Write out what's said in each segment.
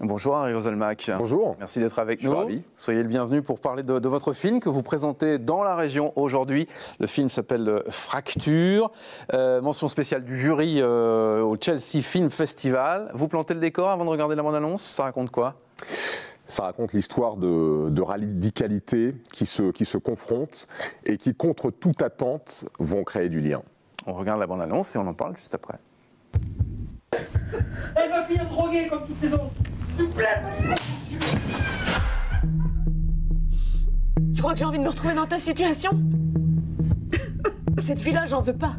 Bonjour Harry Roselmack. Bonjour. Merci d'être avec nous. Ravi. Soyez le bienvenu pour parler de votre film que vous présentez dans la région aujourd'hui. Le film s'appelle Fracture. Mention spéciale du jury au Chelsea Film Festival. Vous plantez le décor avant de regarder la bande-annonce. Ça raconte quoi ? Ça raconte l'histoire de radicalités qui se confrontent et qui, contre toute attente, vont créer du lien. On regarde la bande-annonce et on en parle juste après. Elle va finir droguée comme toutes les autres. Tu me plais. Tu crois que j'ai envie de me retrouver dans ta situation? Cette vie-là, j'en veux pas.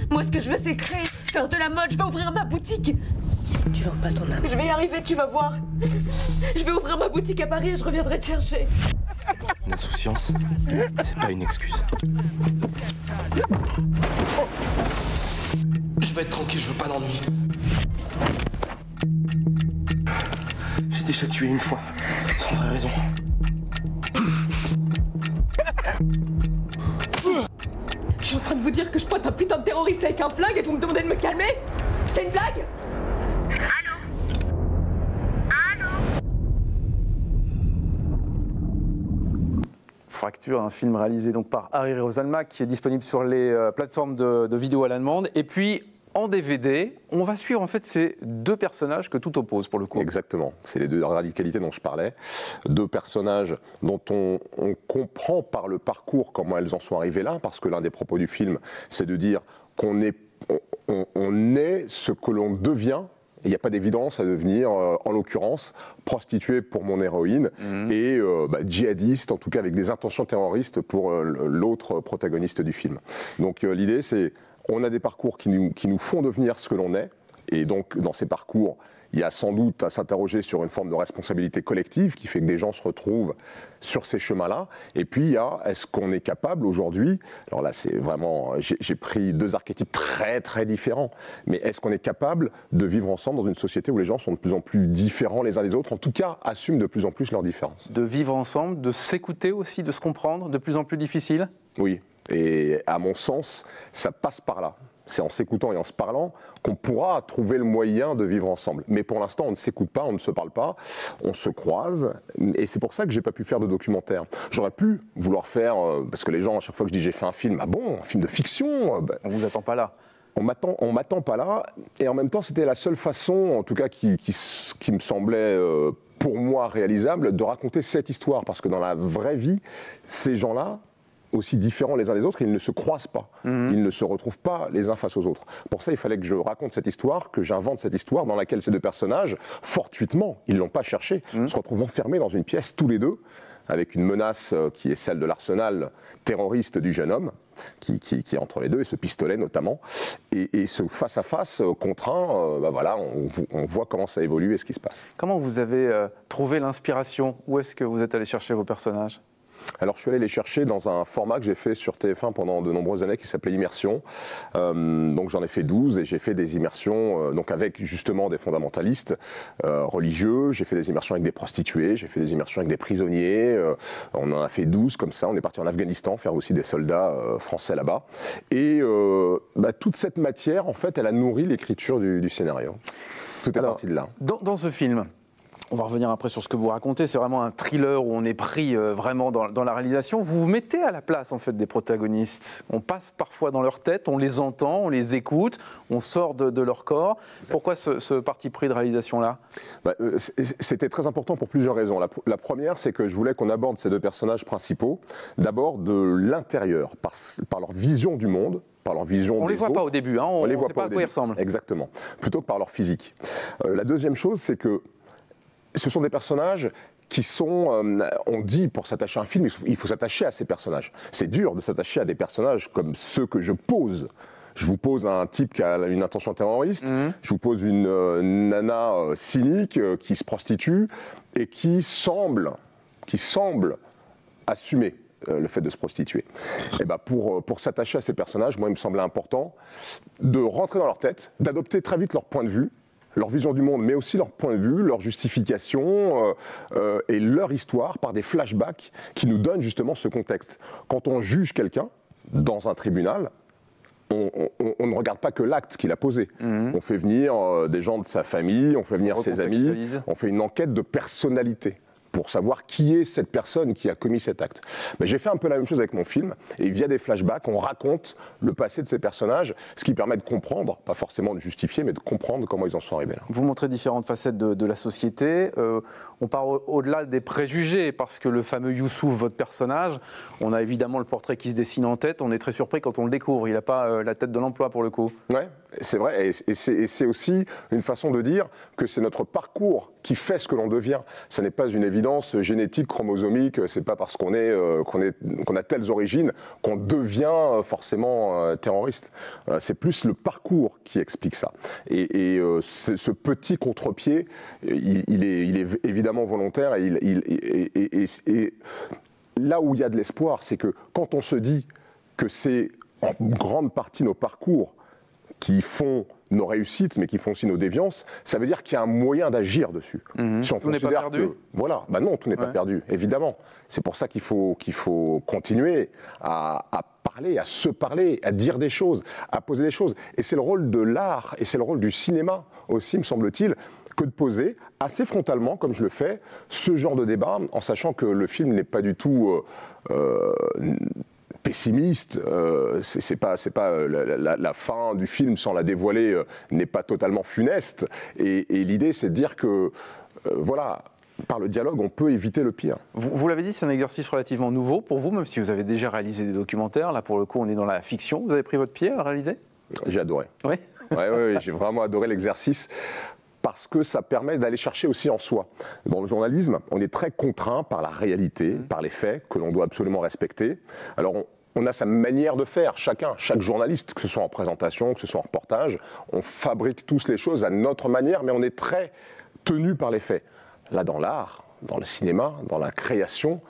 Moi, ce que je veux, c'est créer, faire de la mode. Je vais ouvrir ma boutique. Tu vends pas ton âme. Je vais y arriver, tu vas voir. Je vais ouvrir ma boutique à Paris et je reviendrai te chercher. L'insouciance, c'est pas une excuse. Je veux être tranquille, je veux pas d'ennui. J'ai déjà tué une fois, sans vraie raison. Je suis en train de vous dire que je pointe un putain de terroriste avec un flingue et vous me demandez de me calmer? C'est une blague? Fracture, un film réalisé donc par Harry Roselmack qui est disponible sur les plateformes de vidéo à la demande. Et puis en DVD, on va suivre en fait ces deux personnages que tout oppose pour le coup. Exactement, c'est les deux radicalités dont je parlais. Deux personnages dont on comprend par le parcours comment elles en sont arrivées là, parce que l'un des propos du film, c'est de dire qu'on est, on est ce que l'on devient. Il n'y a pas d'évidence à devenir, en l'occurrence, prostituée pour mon héroïne et djihadiste, en tout cas avec des intentions terroristes pour l'autre protagoniste du film. Donc l'idée, c'est on a des parcours qui nous font devenir ce que l'on est, et donc dans ces parcours, il y a sans doute à s'interroger sur une forme de responsabilité collective qui fait que des gens se retrouvent sur ces chemins-là. Et puis il y a, est-ce qu'on est capable aujourd'hui, alors là c'est vraiment, j'ai pris deux archétypes très très différents, mais est-ce qu'on est capable de vivre ensemble dans une société où les gens sont de plus en plus différents les uns des autres, en tout cas assument de plus en plus leurs différences. De vivre ensemble, de s'écouter aussi, de se comprendre, de plus en plus difficile? Oui, et à mon sens, ça passe par là. C'est en s'écoutant et en se parlant qu'on pourra trouver le moyen de vivre ensemble. Mais pour l'instant, on ne s'écoute pas, on ne se parle pas, on se croise. Et c'est pour ça que j'ai pas pu faire de documentaire. J'aurais pu vouloir faire, parce que les gens, à chaque fois que je dis j'ai fait un film, ah bon, un film de fiction On vous attend pas là. On m'attend pas là. Et en même temps, c'était la seule façon, en tout cas qui me semblait pour moi réalisable, de raconter cette histoire. Parce que dans la vraie vie, ces gens-là, aussi différents les uns des autres, ils ne se croisent pas, ils ne se retrouvent pas les uns face aux autres. Pour ça, il fallait que je raconte cette histoire, que j'invente cette histoire dans laquelle ces deux personnages, fortuitement, ils ne l'ont pas cherché, se retrouvent enfermés dans une pièce tous les deux, avec une menace qui est celle de l'arsenal terroriste du jeune homme, qui est entre les deux, et ce pistolet notamment, et ce face-à-face contraint, voilà, on voit comment ça évolue et ce qui se passe. Comment vous avez trouvé l'inspiration? Où est-ce que vous êtes allé chercher vos personnages? Alors je suis allé les chercher dans un format que j'ai fait sur TF1 pendant de nombreuses années qui s'appelait Immersion. Donc j'en ai fait 12 et j'ai fait des immersions donc avec justement des fondamentalistes religieux. J'ai fait des immersions avec des prostituées, j'ai fait des immersions avec des prisonniers. On en a fait 12 comme ça. On est parti en Afghanistan faire aussi des soldats français là-bas. Et toute cette matière, en fait, elle a nourri l'écriture du scénario. Tout est parti de là. Dans ce film, on va revenir après sur ce que vous racontez, c'est vraiment un thriller où on est pris vraiment dans la réalisation. Vous vous mettez à la place en fait des protagonistes. On passe parfois dans leur tête, on les entend, on les écoute, on sort de leur corps. Pourquoi ce parti pris de réalisation-là? C'était très important pour plusieurs raisons. La première, c'est que je voulais qu'on aborde ces deux personnages principaux, d'abord de l'intérieur, par leur vision du monde. Par leur vision on ne les voit pas au début, hein, on ne sait pas à quoi ils ressemblent. Exactement, plutôt que par leur physique. La deuxième chose, c'est que ce sont des personnages qui sont, on dit pour s'attacher à un film, il faut s'attacher à ces personnages. C'est dur de s'attacher à des personnages comme ceux que je pose. Je vous pose un type qui a une intention terroriste, je vous pose une nana cynique qui se prostitue et qui semble assumer le fait de se prostituer. Et pour s'attacher à ces personnages, moi il me semblait important de rentrer dans leur tête, d'adopter très vite leur point de vue, leur vision du monde, mais aussi leur point de vue, leur justification et leur histoire par des flashbacks qui nous donnent justement ce contexte. Quand on juge quelqu'un dans un tribunal, on ne regarde pas que l'acte qu'il a posé. On fait venir des gens de sa famille, on fait venir ses amis, on fait une enquête de personnalité pour savoir qui est cette personne qui a commis cet acte. Mais j'ai fait un peu la même chose avec mon film, et via des flashbacks, on raconte le passé de ces personnages, ce qui permet de comprendre, pas forcément de justifier, mais de comprendre comment ils en sont arrivés là. Vous montrez différentes facettes de la société. On part au-delà des préjugés, parce que le fameux Youssouf, votre personnage, on a évidemment le portrait qui se dessine en tête, on est très surpris quand on le découvre, il n'a pas la tête de l'emploi pour le coup. Ouais, c'est vrai, et c'est aussi une façon de dire que c'est notre parcours qui fait ce que l'on devient. Ça n'est pas une évidence génétique, chromosomique, c'est pas parce qu'on a telles origines qu'on devient forcément terroriste. C'est plus le parcours qui explique ça. Et ce petit contre-pied, il est évidemment volontaire, et là où il y a de l'espoir, c'est que quand on se dit que c'est en grande partie nos parcours qui font nos réussites, mais qui font aussi nos déviances, ça veut dire qu'il y a un moyen d'agir dessus. Si on tout n'est pas perdu. Voilà, bah non, tout n'est pas perdu, évidemment. C'est pour ça qu'il faut continuer à parler, à se parler, à dire des choses, à poser des choses. Et c'est le rôle de l'art, et c'est le rôle du cinéma aussi, me semble-t-il, que de poser assez frontalement, comme je le fais, ce genre de débat, en sachant que le film n'est pas du tout pessimiste, c'est pas la fin du film, sans la dévoiler, n'est pas totalement funeste. Et l'idée, c'est de dire que, voilà, par le dialogue, on peut éviter le pire. Vous l'avez dit, c'est un exercice relativement nouveau pour vous, même si vous avez déjà réalisé des documentaires. Là, pour le coup, on est dans la fiction. Vous avez pris votre pied à réaliser ? J'ai adoré. Oui. Ouais, j'ai vraiment adoré l'exercice. Parce que ça permet d'aller chercher aussi en soi. Dans le journalisme, on est très contraint par la réalité, par les faits, que l'on doit absolument respecter. Alors, on a sa manière de faire, chaque journaliste, que ce soit en présentation, que ce soit en reportage, on fabrique tous les choses à notre manière, mais on est très tenu par les faits. Là, dans l'art, dans le cinéma, dans la création,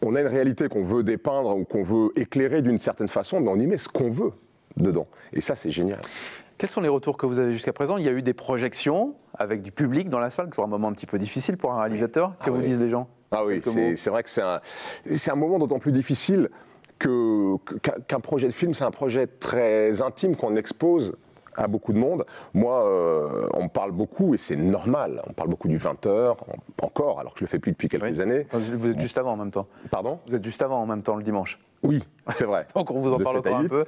on a une réalité qu'on veut dépeindre ou qu'on veut éclairer d'une certaine façon, mais on y met ce qu'on veut dedans. Et ça, c'est génial. Quels sont les retours que vous avez jusqu'à présent ? Il y a eu des projections avec du public dans la salle, toujours un moment un petit peu difficile pour un réalisateur. Que vous disent les gens ? Ah oui, c'est vrai que c'est un moment d'autant plus difficile qu'un projet de film, c'est un projet très intime qu'on expose à beaucoup de monde. Moi, on me parle beaucoup, et c'est normal, on parle beaucoup du 20h, encore, alors que je le fais plus depuis quelques années. Enfin, vous êtes juste avant en même temps. Pardon ? Vous êtes juste avant en même temps, le dimanche. Oui, c'est vrai. Donc on vous en parle encore un peu.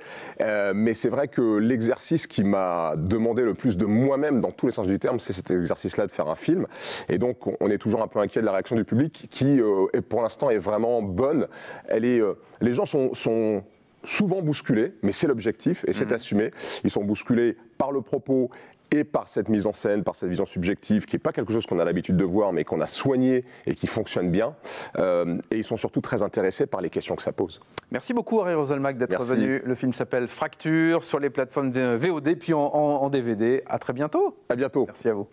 Mais c'est vrai que l'exercice qui m'a demandé le plus de moi-même, dans tous les sens du terme, c'est cet exercice-là de faire un film. Et donc on est toujours un peu inquiet de la réaction du public, qui pour l'instant est vraiment bonne. Les gens sont souvent bousculés, mais c'est l'objectif et c'est assumé. Ils sont bousculés par le propos et par cette mise en scène, par cette vision subjective, qui n'est pas quelque chose qu'on a l'habitude de voir, mais qu'on a soigné et qui fonctionne bien. Et ils sont surtout très intéressés par les questions que ça pose. Merci beaucoup, Harry Roselmack, d'être venu. Le film s'appelle Fracture, sur les plateformes de VOD, puis en DVD. À très bientôt. À bientôt. Merci à vous.